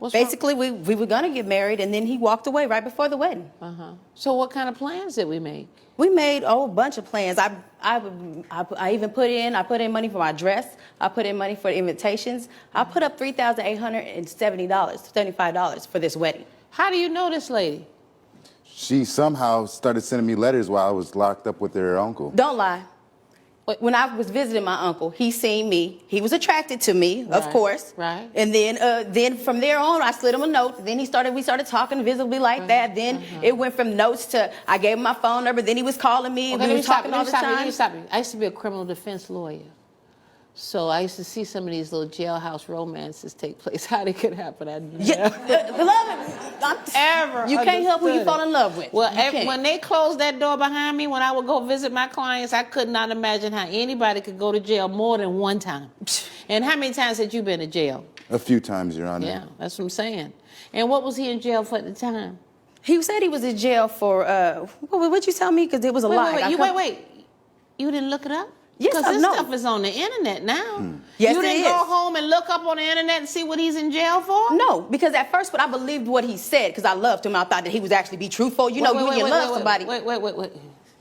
Basically, we were going to get married, and then he walked away right before the wedding. So what kind of plans did we make? We made a whole bunch of plans. I even put in money for my dress. I put in money for invitations. I put up $3,875 for this wedding. How do you know this lady? She somehow started sending me letters while I was locked up with her uncle. Don't lie. When I was visiting my uncle, he seen me. He was attracted to me, of course. Right. And then from there on, I slid him a note. Then we started talking visibly like that. Then it went from notes to I gave him my phone number. Then he was calling me. Okay, we was talking all the time. Let me stop you. I used to be a criminal defense lawyer. So I used to see some of these little jailhouse romances take place. How they could happen? You can't help who you fall in love with. Well, when they closed that door behind me, when I would go visit my clients, I could not imagine how anybody could go to jail more than one time. And how many times had you been to jail? A few times, Your Honor. Yeah, that's what I'm saying. And what was he in jail for at the time? He said he was in jail for, what'd you tell me? Because it was a lie. Wait. You didn't look it up? Yes, because this stuff is on the internet now. Yes, you didn't go home and look up on the internet and see what he's in jail for? No, because at first, I believed what he said because I loved him. I thought that he was actually be truthful. You know, when you love somebody. Wait.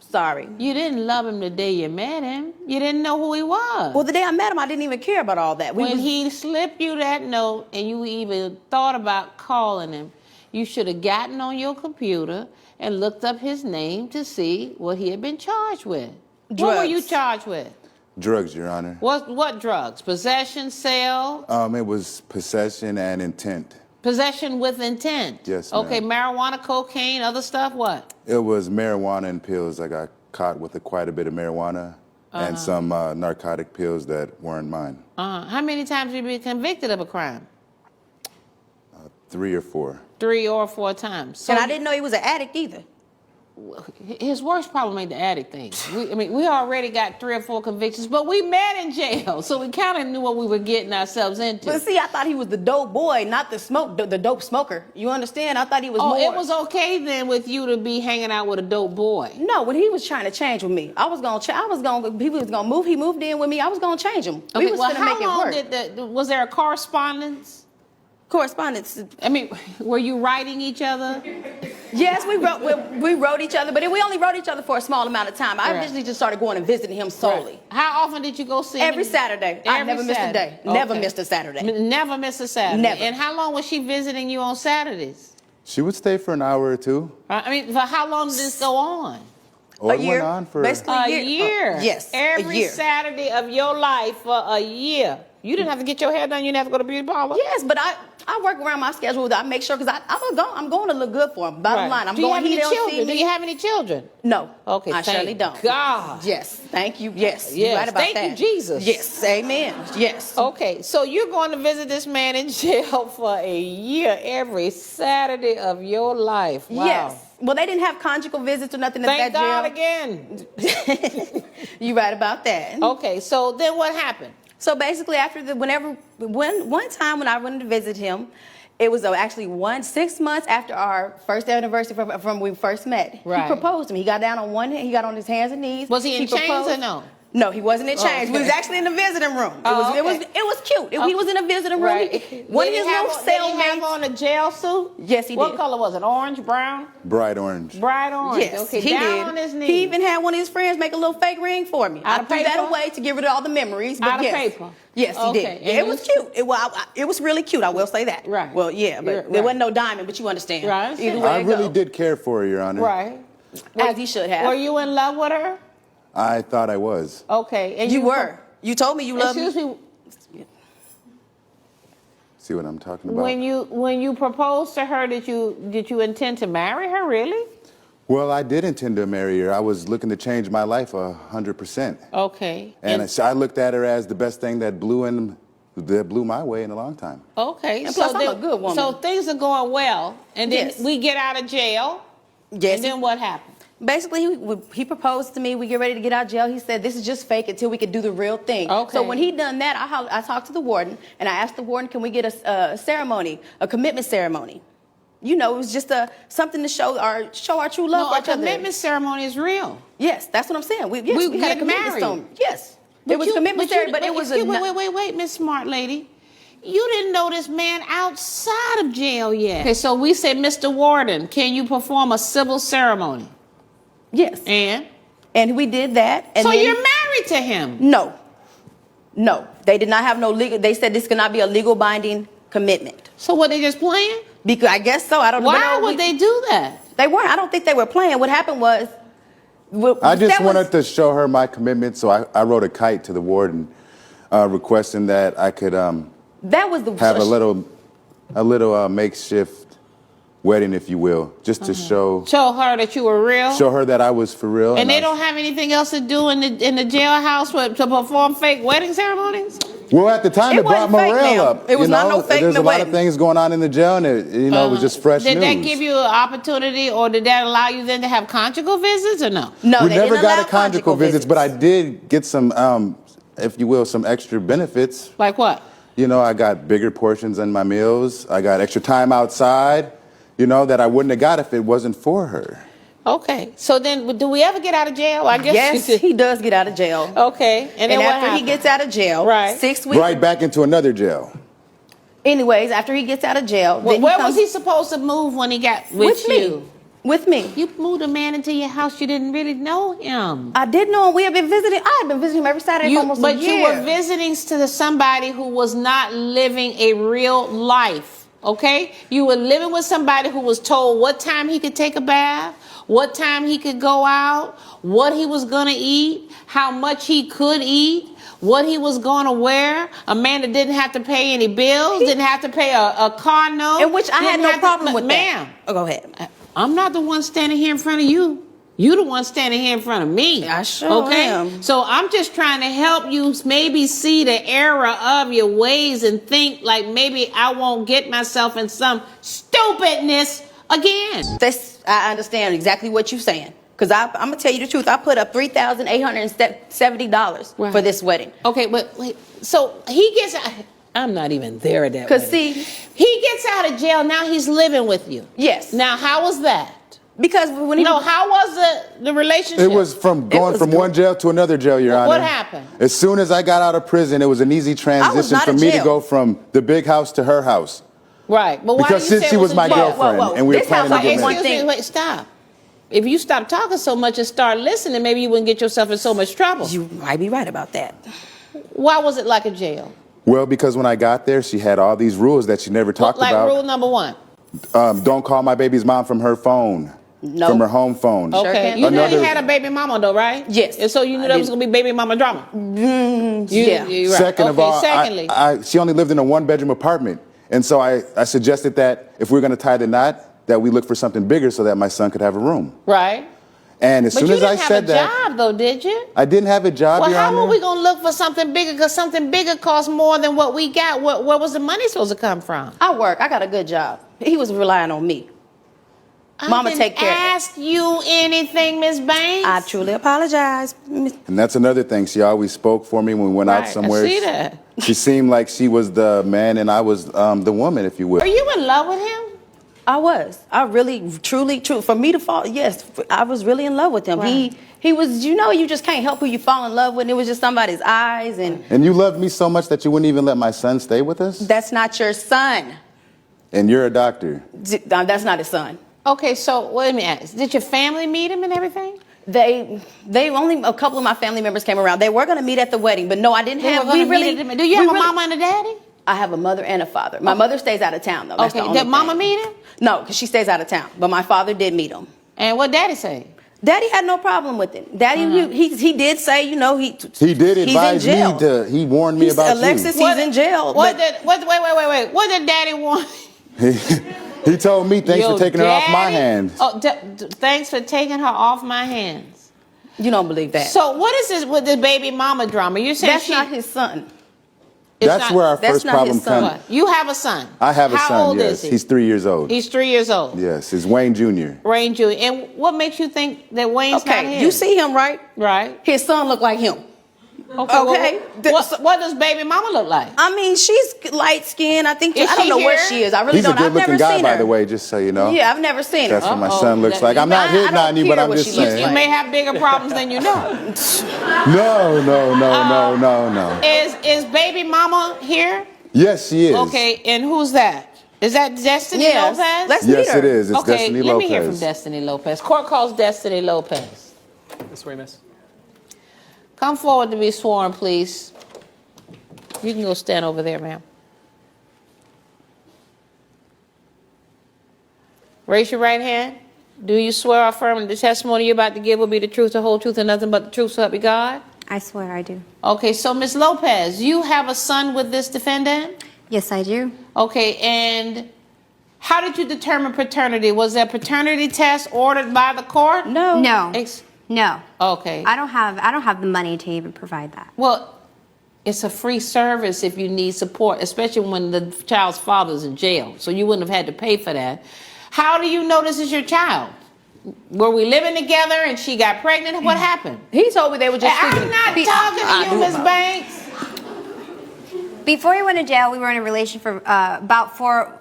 Sorry. You didn't love him the day you met him. You didn't know who he was. Well, the day I met him, I didn't even care about all that. When he slipped you that note and you even thought about calling him, you should have gotten on your computer and looked up his name to see what he had been charged with. Drugs. What were you charged with? Drugs, Your Honor. What drugs? Possession, sale? It was possession and intent. Possession with intent? Yes, ma'am. Okay, marijuana, cocaine, other stuff, what? It was marijuana and pills. I got caught with quite a bit of marijuana and some narcotic pills that weren't mine. How many times have you been convicted of a crime? 3 or 4. 3 or 4 times. So and I didn't know he was an addict either. His worst problem ain't the addict thing. We already got 3 or 4 convictions, but we met in jail, so we kind of knew what we were getting ourselves into. But see, I thought he was the dope boy, not the dope smoker. You understand? I thought he was more. Oh, it was okay then with you to be hanging out with a dope boy. No, when he was trying to change with me, he was gonna move. He moved in with me. I was gonna change him. Okay, we was gonna make it work. Was there a correspondence? Correspondence. I mean, were you writing each other? Yes, we wrote each other, but we only wrote each other for a small amount of time. I eventually just started going and visiting him solely. Right. How often did you go see him? Every Saturday. I never missed a day. Okay. Never missed a Saturday. Never missed a Saturday. Never. And how long was she visiting you on Saturdays? She would stay for an hour or 2. I mean, for how long did this go on? Oh, it went on for basically a year. Yes, every Saturday of your life for a year. You didn't have to get your hair done. You didn't have to go to beauty parlor. Yes, but I work around my schedule. I make sure because I'm going to look good for him. Bottom line, Do you have any children? Do you have any children? No. Okay, I surely don't. God. Yes, thank you. Yes, yes. You're right about thank that. you, Jesus. Yes, amen. Yes. Okay, so you're going to visit this man in jail for a year every Saturday of your life. Wow. Yes. Well, they didn't have conjugal visits or nothing at that jail. Thank God again. You're right about that. Okay, so then what happened? So basically, after one time when I went to visit him, it was actually 6 months after our first anniversary from when we first met. Right. He proposed to me. He got down on one hand. He got on his hands and knees. Was he in chains or no? No, he wasn't in chains. Okay. We was actually in the visiting room. It was cute. He was in a visiting room. Right. One of his little cellmates. Did he have on a jail suit? Yes, he did. What color was it? Orange, brown? Bright orange. Bright orange. Yes, okay, he down did. on his knees. He even had one of his friends make a little fake ring for me. Out I of threw that paper? away to get rid of all the memories. But Out of yes. paper? Yes, he Okay. did. Yeah, it was cute. It was really cute. I will say that. Right. Well, yeah, but there wasn't no diamond, but you understand. Right. Either way I it really go. did care for her, Your Honor. Right. As he should have. Were you in love with her? I thought I was. Okay. And You were. You told me you loved me. Excuse me. See what I'm talking about? When you proposed to her, did you intend to marry her? Really? Well, I did intend to marry her. I was looking to change my life 100%. Okay. And I looked at her as the best thing that blew my way in a long time. Okay. And plus, I'm a good woman. So things are going well, and then Yes. we get out of jail. Yes. And then what happened? Basically, he proposed to me. We get ready to get out of jail. He said, this is just fake until we could do the real thing. Okay. So when he done that, I talked to the warden, and I asked the warden, can we get a ceremony, a commitment ceremony? You know, it was just something to show our true love for each other. A commitment ceremony is real. Yes, that's what I'm saying. We had a commitment married. stone. Yes. It was a commitment ceremony, but it was Wait, Miss Smart Lady. You didn't know this man outside of jail yet. Okay, so we said, Mr. Warden, can you perform a civil ceremony? Yes. And we did that. And so then, you're married to him? No. No. They did not have no legal, they said this could not be a legal binding commitment. So were they just playing? Because I guess so. I don't know. Why would they do that? They weren't. I don't think they were playing. What happened was, I just wanted to show her my commitment, so I wrote a kite to the warden requesting that I could that was the have a little makeshift wedding, if you will, just to show her that you were real. Show her that I was for real. And they don't have anything else to do in the jailhouse to perform fake wedding ceremonies. Well, at the time, it brought wasn't fake, morale ma'am. up. It was not no fake There's a lot of wedding. things going on in the jail, and it was just fresh news. Did that give you an opportunity, or did that allow you then to have conjugal visits, or no? No, we they never didn't got allow a conjugal visits, but I did get some, if you will, some extra benefits. Like what? I got bigger portions in my meals. I got extra time outside, that I wouldn't have got if it wasn't for her. Okay. So then, do we ever get out of jail? I guess yes, he does get out of jail. Okay. And then after he gets out of jail, right. 6 weeks. Right back into another jail. Anyways, after he gets out of jail, where was he supposed to move when he got with you? Me. With me. You moved a man into your house. You didn't really know him. I did know him. We have been visiting. I have been visiting him every Saturday for almost a year. But you were visiting to somebody who was not living a real life. Okay? You were living with somebody who was told what time he could take a bath, what time he could go out, what he was going to eat, how much he could eat, what he was going to wear. A man that didn't have to pay any bills, didn't have to pay a car note. In which I had no problem with ma'am. Oh, go ahead. I'm not the one standing here in front of you. You the one standing here in front of me. I sure am. So I'm just trying to help you maybe see the error of your ways and think like maybe I won't get myself in some stupidness again. I understand exactly what you're saying. Because I'm going to tell you the truth. I put up $3,870 for this wedding. Okay, but wait. So he gets out. I'm not even there at that. Because see. He gets out of jail. Now he's living with you. Yes. Now, how was that? Because when he... No, how was the relationship? It was from going from one jail to another jail, Your Honor. What happened? As soon as I got out of prison, it was an easy transition for me to go from the big house to her house. Right. But why because you since say she was my jail? girlfriend, and we were planning to get married. Excuse me, wait, stop. If you stop talking so much and start listening, maybe you wouldn't get yourself in so much trouble. You might be right about that. Why was it like a jail? Well, because when I got there, she had all these rules that she never talked about. Like rule number 1. Don't call my baby's mom from her phone. No. From her home phone. Okay. Sure you knew he had a baby mama, though, right? Yes. And so you knew there was going to be baby mama drama? Yeah. You're right. Second of all, secondly. she only lived in a one-bedroom apartment. And so I suggested that if we were going to tie the knot, that we look for something bigger so that my son could have a room. Right. And as soon as I said that... But you didn't have a job, though, did you? I didn't have a job, Well, Your how Honor. are we going to look for something bigger? Because something bigger costs more than what we got. Where was the money supposed to come from? I work. I got a good job. He was relying on me. Mama take care of it. I didn't ask you anything, Miss Banks. I truly apologize. And that's another thing. She always spoke for me when we went out somewhere. I see that. She seemed like she was the man and I was the woman, if you will. Are you in love with him? I was. I really, truly, for me to fall, yes, I was really in love with him. Right. He was, you just can't help who you fall in love with. And it was just somebody's eyes. And you loved me so much that you wouldn't even let my son stay with us? That's not your son. And you're a doctor. That's not his son. Okay, so let me ask. Did your family meet him and everything? They only a couple of my family members came around. They were going to meet at the wedding, but no, I didn't have. Do you have a mama and a daddy? I have a mother and a father. My mother stays out of town, though. That's the only Did mama thing. meet him? No, because she stays out of town. But my father did meet him. And what daddy say? Daddy had no problem with it. Daddy, he did say, he did advise me to. He warned me about Alexis, you. he's in jail. Wait. What did daddy want? He told me thanks for taking her off my hands. Oh, thanks for taking her off my hands. You don't believe that. So what is this with this baby mama drama? You're saying that's not his son. That's where our first problem comes. You have a son. I have a son. How old yes, is he? He's 3 years old. He's 3 years old. Yes, it's Wayne Jr. Wayne Jr. And what makes you think that Wayne's not his? You see him, right? Right. His son look like him. Okay. What does baby mama look like? I mean, she's light skinned. I think I don't know where she is. I really He's don't. a I've never good-looking guy, seen by her. the way, just so you know. Yeah, I've never seen her. That's what my son looks like. I'm not hitting on you, but I'm just saying. You may have bigger problems than you know. No. Is baby mama here? Yes, she is. Okay, and who's that? Is that Destiny Yes. Lopez? Let's meet Yes, her. it is. It's Okay, Destiny let Lopez. me hear from Destiny Lopez. Court calls Destiny Lopez. This way, miss. Come forward to be sworn, please. You can go stand over there, ma'am. Raise your right hand. Do you swear or affirm that the testimony you're about to give will be the truth, the whole truth, and nothing but the truth, so help you God? I swear I do. Okay, so Ms. Lopez, you have a son with this defendant? Yes, I do. Okay, and how did you determine paternity? Was there a paternity test ordered by the court? No. No. Ex- No. Okay. I don't have the money to even provide that. Well, it's a free service if you need support, especially when the child's father's in jail. So you wouldn't have had to pay for that. How do you know this is your child? Were we living together and she got pregnant? What happened? He told me they were just I'm sleeping. not talking to you, Ms. Banks. Before he went to jail, we were in a relation for a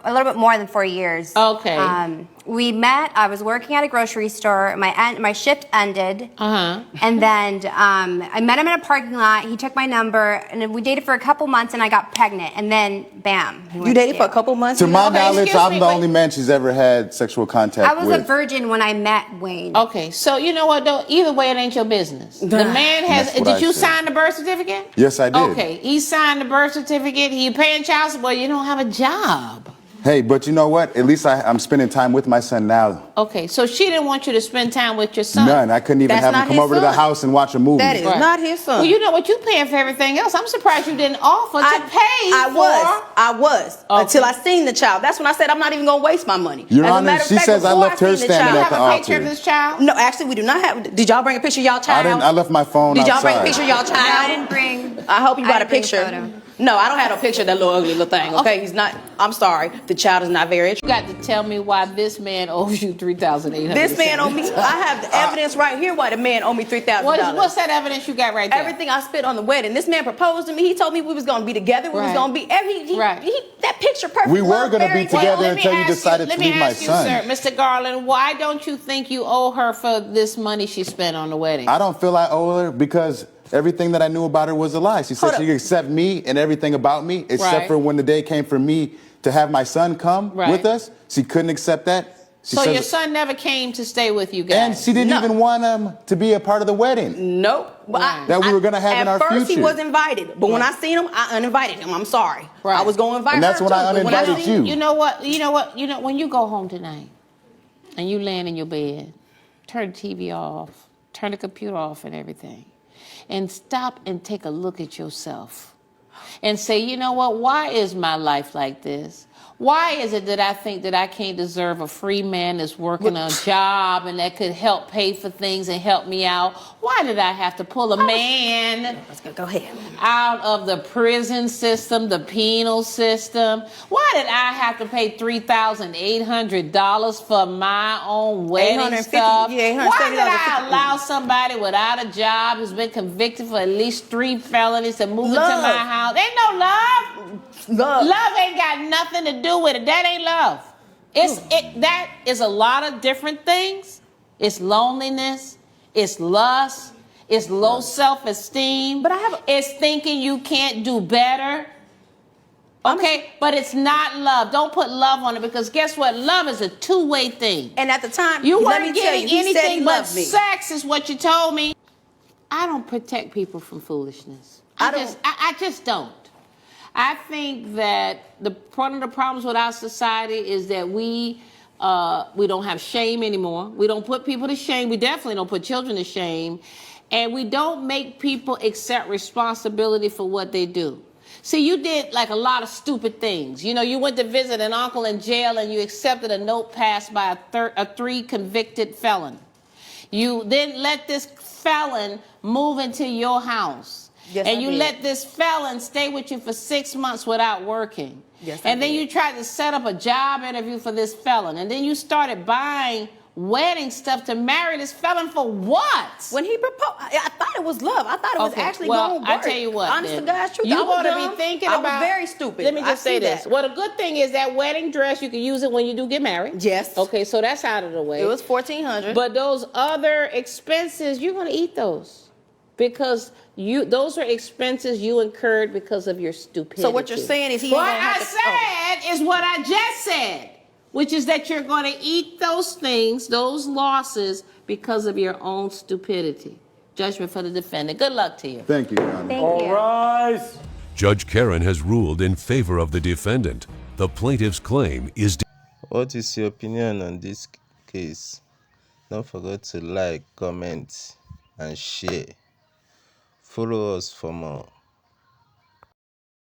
little bit more than 4 years. Okay. We met. I was working at a grocery store. My shift ended. Uh-huh. And then I met him in a parking lot. He took my number, and then we dated for a couple months, and I got pregnant. And then, bam. he went You to dated for a jail. couple months? To my Okay, knowledge, excuse I'm me, the wait. only man she's ever had sexual contact I was with. a virgin when I met Wayne. Okay, so you know what though? Either way, it ain't your business. The man has. That's what Did I you said. sign the birth certificate? Yes, I did. Okay, he signed the birth certificate. He paying child support. You don't have a job. Hey, but you know what? At least I'm spending time with my son now. Okay, so she didn't want you to spend time with your son. None. I couldn't even That's have him not come his over to the son. house and watch a movie. That is Right. not his son. Well, you know what? You paying for everything else. I'm surprised you didn't offer to pay I was Okay. until I seen the child. That's when I said I'm not even gonna waste my money. Your As a Honor, matter of she fact, says I before left her seen the standing You child- at the have a picture altar. of this child? No, actually, we do not have. Did y'all bring a picture of y'all child? I left my phone Did y'all bring a outside. picture of y'all No, child? I didn't bring. I hope you I got a didn't bring picture. photo. No, I don't have no picture of that little ugly little thing. Okay, he's not. I'm sorry. The child is not very. You got to tell me why this man owes you $3,800. This man owe me. I have the evidence right here why the man owe me $3,000. What's that evidence you got right there? Everything I spent on the wedding. This man proposed to me. He told me we was gonna be together. We was Right. gonna be. Right. That picture perfect. We were love, gonna be fairy tale. together Let me until you ask decided to leave my son. Let me ask you, sir, Mr. Garland, why don't you think you owe her for this money she spent on the wedding? I don't feel I owe her because everything that I knew about her was a lie. She said Hold she up. could accept me and everything about me, except Right. for when the day came for me to have my son come Right. with us. She couldn't accept that. She So says- your son never came to stay with you guys? and she didn't No. even want him to be a part of the wedding. Nope. Well, Right. That we were gonna have in our At first, he future. was invited, but when I seen him, I uninvited him. I'm sorry. Right. I was going to invite And that's her when I too, but when I uninvited seen- you. You know what? When you go home tonight and you laying in your bed, turn the TV off, turn the computer off and everything, and stop and take a look at yourself and say, you know what? Why is my life like this? Why is it that I think that I can't deserve a free man that's working a job and that could help pay for things and help me out? Why did I have to pull a man Let's go ahead. out of the prison system, the penal system? Why did I have to pay $3,800 for my own wedding 850, stuff? yeah, Why did I $870. allow somebody without a job who's been convicted for at least 3 felonies to move into Love. my house? Ain't no love. Love. Love ain't got nothing to do with it. That ain't love. That is a lot of different things. It's loneliness. It's lust. It's low self-esteem. But I have a- It's thinking you can't do better. Okay, but it's not love. Don't put love on it because guess what? Love is a two-way thing. And at the time, You let weren't me tell getting you, he said he anything but loved me. sex, is what you told me. I don't protect people from foolishness. I just don't. I think that one of the problems with our society is that we don't have shame anymore. We don't put people to shame. We definitely don't put children to shame. And we don't make people accept responsibility for what they do. See, you did like a lot of stupid things. You know, you went to visit an uncle in jail and you accepted a note passed by a 3 convicted felon. You then let this felon move into your house. Yes, and I you did. let this felon stay with you for 6 months without working. Yes, I and then did. you tried to set up a job interview for this felon. And then you started buying wedding stuff to marry this felon for what? When he proposed, I thought it was love. I thought it was actually well, going to work. I tell you what, Honest then. to God's truth, you I was want to dumb. be thinking I about. was very stupid. Let me I just say see this. that. Well, the good thing is that wedding dress, you can use it when you do get married. Yes. Okay, so that's out of the way. It was $1,400. But those other expenses, you're going to eat those. Because those are expenses you incurred because of your stupidity. So what you're saying is what I said is what I just said, which is that you're going to eat those things, those losses, because of your own stupidity. Judgment for the defendant. Good luck to you. Thank you, Your Honor. Thank you. Rise. Judge Karen has ruled in favor of the defendant. The plaintiff's claim is What is your opinion on this case? Don't forget to like, comment, and share. Follow us for more.